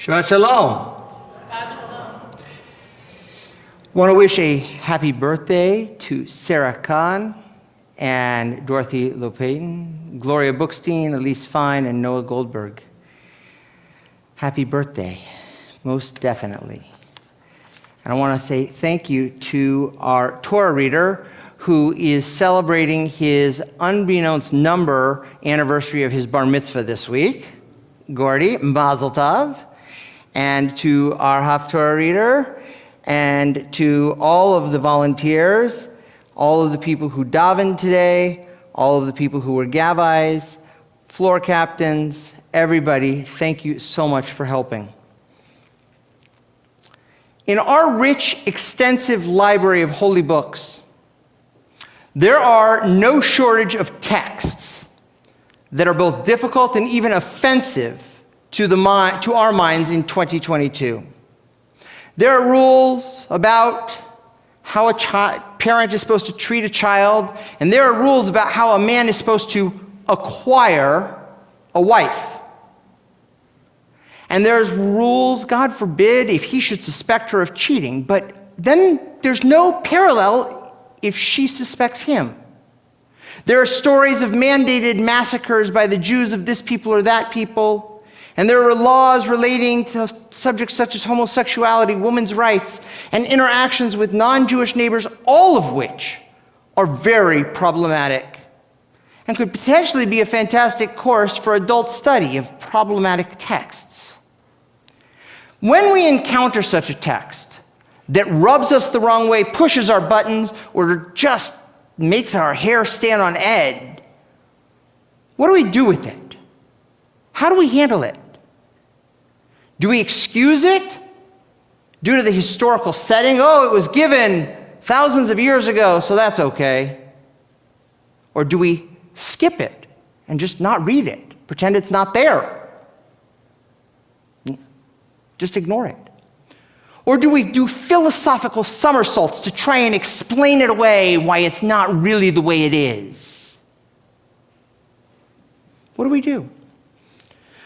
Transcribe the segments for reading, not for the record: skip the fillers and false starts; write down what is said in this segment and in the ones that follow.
Shabbat Shalom. Shabbat Shalom. Want to wish a happy birthday to Sarah Kahn and Dorothy Lopayton, Gloria Bookstein, Elise Fine, and Noah Goldberg. Happy birthday, most definitely. And I want to say thank you to our Torah reader who is celebrating his unbeknownst number anniversary of his bar mitzvah this week, Gordy, Mazel Tov, and to our Haftorah reader, and to all of the volunteers, all of the people who davened today, all of the people who were gabbis, floor captains, everybody, thank you so much for helping. In our rich, extensive library of holy books, there are no shortage of texts that are both difficult and even offensive to our minds in 2022. There are rules about how a parent is supposed to treat a child, and there are rules about how a man is supposed to acquire a wife. And there's rules, God forbid, if he should suspect her of cheating, but then there's no parallel if she suspects him. There are stories of mandated massacres by the Jews of this people or that people, and there are laws relating to subjects such as homosexuality, women's rights, and interactions with non-Jewish neighbors, all of which are very problematic and could potentially be a fantastic course for adult study of problematic texts. When we encounter such a text that rubs us the wrong way, pushes our buttons, or just makes our hair stand on edge, what do we do with it? How do we handle it? Do we excuse it due to the historical setting? Oh, it was given thousands of years ago, so that's okay. Or do we skip it and just not read it, pretend it's not there? Just ignore it. Or do we do philosophical somersaults to try and explain it away why it's not really the way it is? What do we do?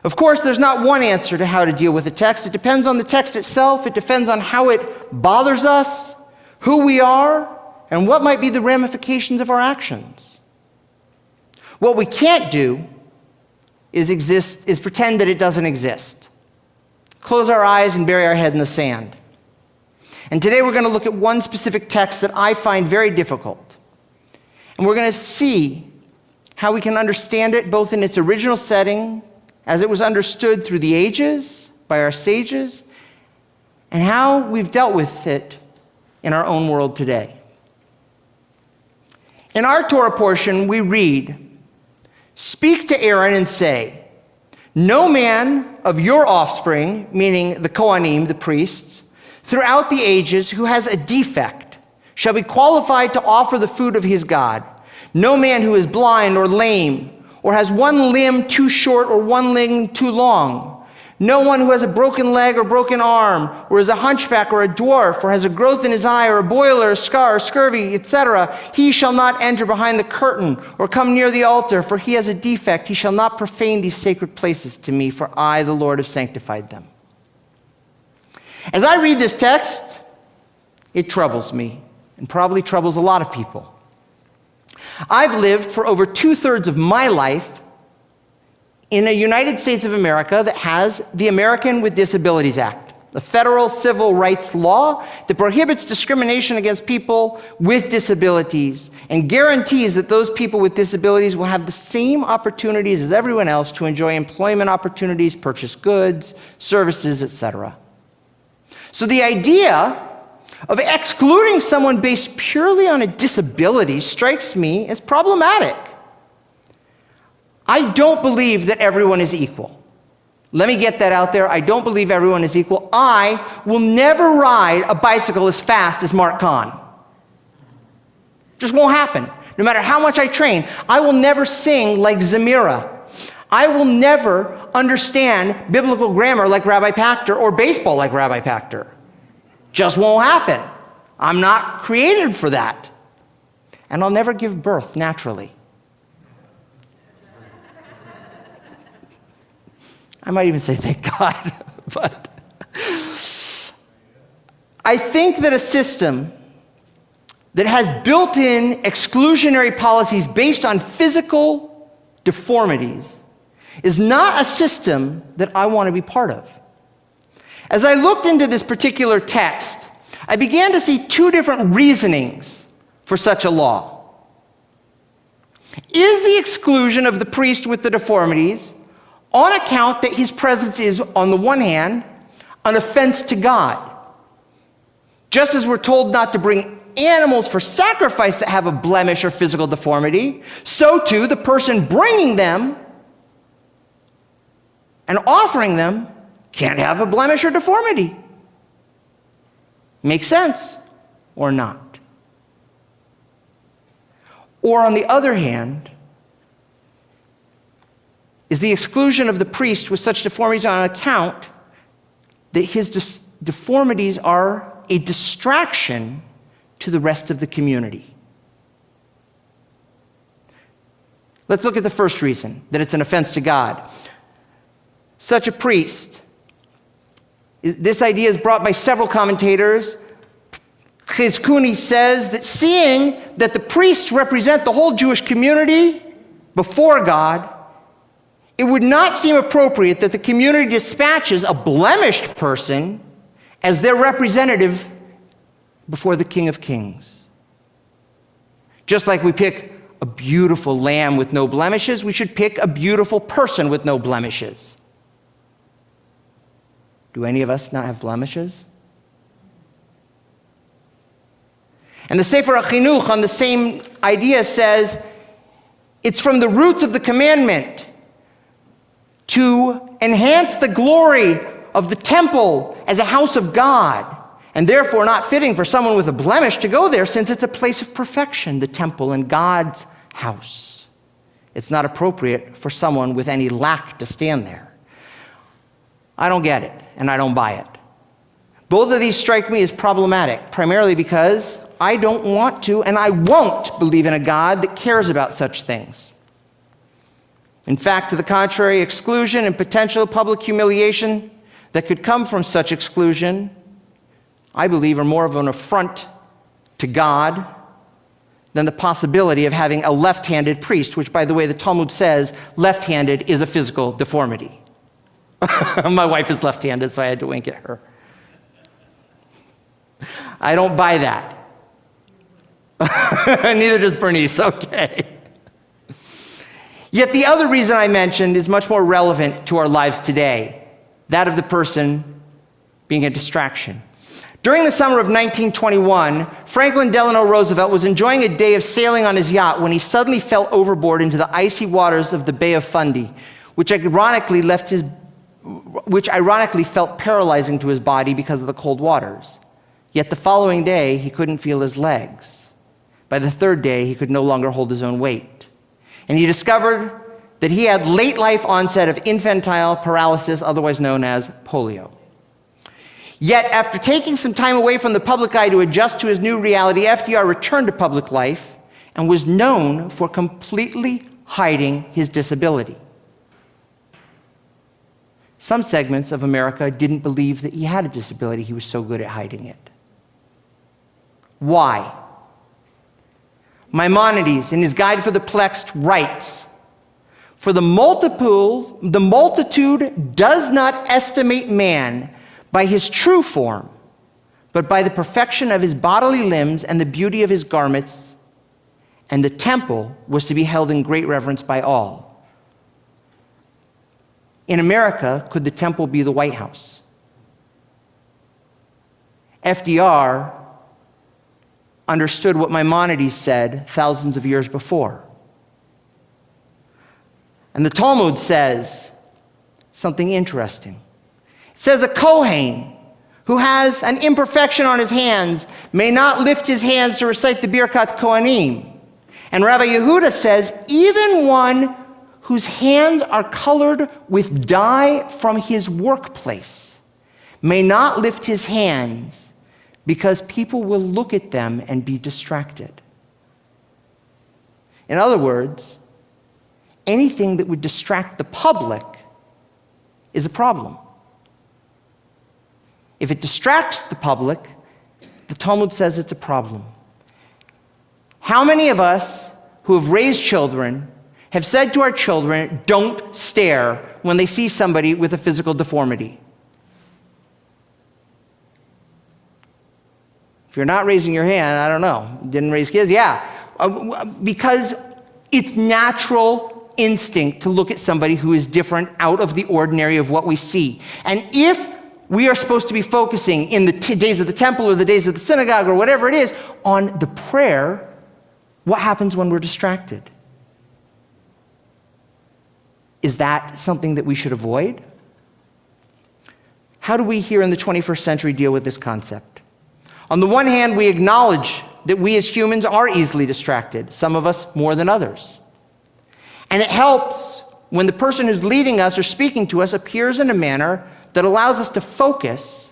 Of course, there's not one answer to how to deal with a text. It depends on the text itself. It depends on how it bothers us, who we are, and what might be the ramifications of our actions. What we can't do is pretend that it doesn't exist. Close our eyes and bury our head in the sand. And today we're going to look at one specific text that I find very difficult. And we're going to see how we can understand it both in its original setting, as it was understood through the ages by our sages, and how we've dealt with it in our own world today. In our Torah portion, we read, "Speak to Aaron and say, no man of your offspring," meaning the Kohanim, the priests, "throughout the ages who has a defect shall be qualified to offer the food of his God. No man who is blind or lame, or has one limb too short or one limb too long. No one who has a broken leg or broken arm, or is a hunchback or a dwarf, or has a growth in his eye, or a boil or a scar, or scurvy, etc. He shall not enter behind the curtain or come near the altar, for he has a defect. He shall not profane these sacred places to me, for I, the Lord, have sanctified them." As I read this text, it troubles me, and probably troubles a lot of people. I've lived for over 2/3 of my life in a United States of America that has the American with Disabilities Act, a federal civil rights law that prohibits discrimination against people with disabilities and guarantees that those people with disabilities will have the same opportunities as everyone else to enjoy employment opportunities, purchase goods, services, etc. So the idea of excluding someone based purely on a disability strikes me as problematic. I don't believe that everyone is equal. Let me get that out there. I don't believe everyone is equal. I will never ride a bicycle as fast as Mark Kahn. Just won't happen. No matter how much I train, I will never sing like Zamira. I will never understand biblical grammar like Rabbi Pachter or baseball like Rabbi Pachter. Just won't happen. I'm not created for that. And I'll never give birth naturally. I might even say, thank God. But I think that a system that has built-in exclusionary policies based on physical deformities is not a system that I want to be part of. As I looked into this particular text, I began to see two different reasonings for such a law. Is the exclusion of the priest with the deformities on account that his presence is, on the one hand, an offense to God? Just as we're told not to bring animals for sacrifice that have a blemish or physical deformity, so too the person bringing them and offering them can't have a blemish or deformity. Makes sense or not? Or on the other hand, is the exclusion of the priest with such deformities on account that his deformities are a distraction to the rest of the community? Let's look at the first reason, that it's an offense to God. Such a priest, this idea is brought by several commentators. Chizkuni says that seeing that the priests represent the whole Jewish community before God, it would not seem appropriate that the community dispatches a blemished person as their representative before the King of Kings. Just like we pick a beautiful lamb with no blemishes, we should pick a beautiful person with no blemishes. Do any of us not have blemishes? And the Sefer HaChinuch on the same idea says, it's from the roots of the commandment to enhance the glory of the temple as a house of God, and therefore not fitting for someone with a blemish to go there, since it's a place of perfection, the temple and God's house. It's not appropriate for someone with any lack to stand there. I don't get it, and I don't buy it. Both of these strike me as problematic, primarily because I don't want to, and I won't believe in a God that cares about such things. In fact, to the contrary, exclusion and potential public humiliation that could come from such exclusion, I believe, are more of an affront to God than the possibility of having a left-handed priest, which, by the way, the Talmud says left-handed is a physical deformity. My wife is left-handed, so I had to wink at her. I don't buy that. Neither does Bernice, okay. Yet the other reason I mentioned is much more relevant to our lives today, that of the person being a distraction. During the summer of 1921, Franklin Delano Roosevelt was enjoying a day of sailing on his yacht when he suddenly fell overboard into the icy waters of the Bay of Fundy, which ironically felt paralyzing to his body because of the cold waters. Yet the following day, he couldn't feel his legs. By the third day, he could no longer hold his own weight. And he discovered that he had late life onset of infantile paralysis, otherwise known as polio. Yet, after taking some time away from the public eye to adjust to his new reality, FDR returned to public life and was known for completely hiding his disability. Some segments of America didn't believe that he had a disability. He was so good at hiding it. Why? Maimonides, in his Guide for the Perplexed, writes, "For the multitude does not estimate man by his true form, but by the perfection of his bodily limbs and the beauty of his garments, and the temple was to be held in great reverence by all." In America, could the temple be the White House? FDR understood what Maimonides said thousands of years before. And the Talmud says something interesting. It says a Kohen who has an imperfection on his hands may not lift his hands to recite the Birkat Kohanim. And Rabbi Yehuda says even one whose hands are colored with dye from his workplace may not lift his hands because people will look at them and be distracted. In other words, anything that would distract the public is a problem. if it distracts the public, the Talmud says it's a problem. How many of us who have raised children have said to our children, don't stare when they see somebody with a physical deformity? If you're not raising your hand, I don't know. Didn't raise kids? Yeah. Because it's natural instinct to look at somebody who is different, out of the ordinary of what we see. And if we are supposed to be focusing in the days of the temple or the days of the synagogue or whatever it is on the prayer, what happens when we're distracted? Is that something that we should avoid? How do we here in the 21st century deal with this concept? On the one hand, we acknowledge that we as humans are easily distracted, some of us more than others. And it helps when the person who's leading us or speaking to us appears in a manner that allows us to focus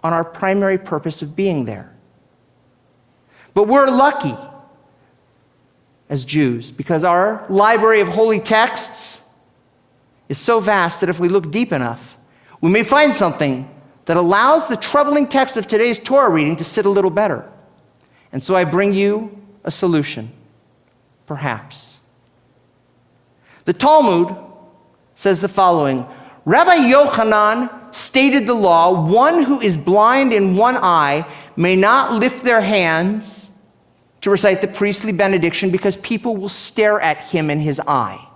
on our primary purpose of being there. But we're lucky as Jews because our library of holy texts is so vast that if we look deep enough, we may find something that allows the troubling text of today's Torah reading to sit a little better. And so I bring you a solution, perhaps. The Talmud says the following: Rabbi Yochanan stated the law, one who is blind in one eye may not lift their hands to recite the priestly benediction because people will stare at him in his eye.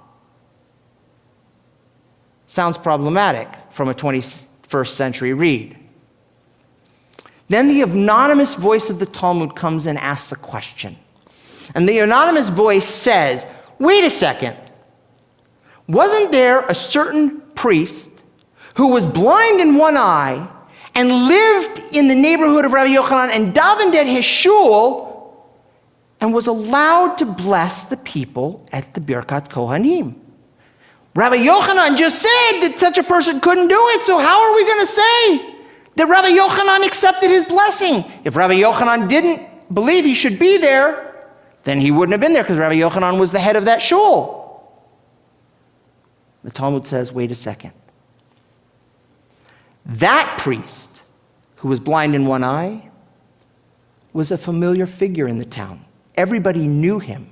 Sounds problematic from a 21st century read. Then the anonymous voice of the Talmud comes and asks a question. And the anonymous voice says, wait a second. Wasn't there a certain priest who was blind in one eye and lived in the neighborhood of Rabbi Yochanan and davened at his shul and was allowed to bless the people at the Birkat Kohanim? Rabbi Yochanan just said that such a person couldn't do it, so how are we going to say that Rabbi Yochanan accepted his blessing? If Rabbi Yochanan didn't believe he should be there, then he wouldn't have been there because Rabbi Yochanan was the head of that shul. The Talmud says, wait a second. That priest who was blind in one eye was a familiar figure in the town. Everybody knew him,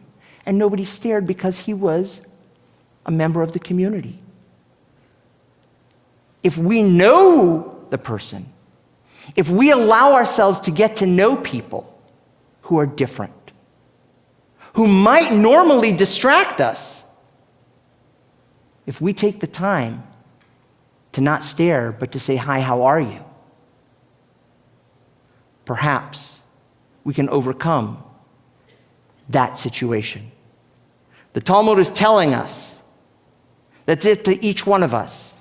and nobody stared because he was a member of the community. If we know the person, if we allow ourselves to get to know people who are different, who might normally distract us, if we take the time to not stare but to say, hi, how are you? Perhaps we can overcome that situation. The Talmud is telling us that's it to each one of us.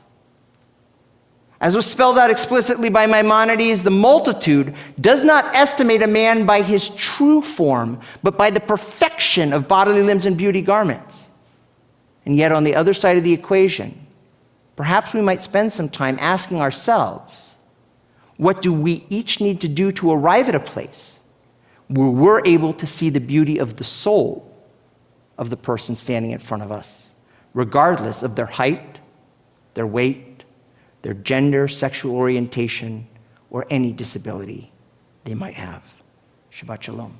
As was spelled out explicitly by Maimonides, the multitude does not estimate a man by his true form, but by the perfection of bodily limbs and beauty garments. And yet on the other side of the equation, perhaps we might spend some time asking ourselves, what do we each need to do to arrive at a place where we're able to see the beauty of the soul of the person standing in front of us, regardless of their height, their weight, their gender, sexual orientation, or any disability they might have. Shabbat Shalom.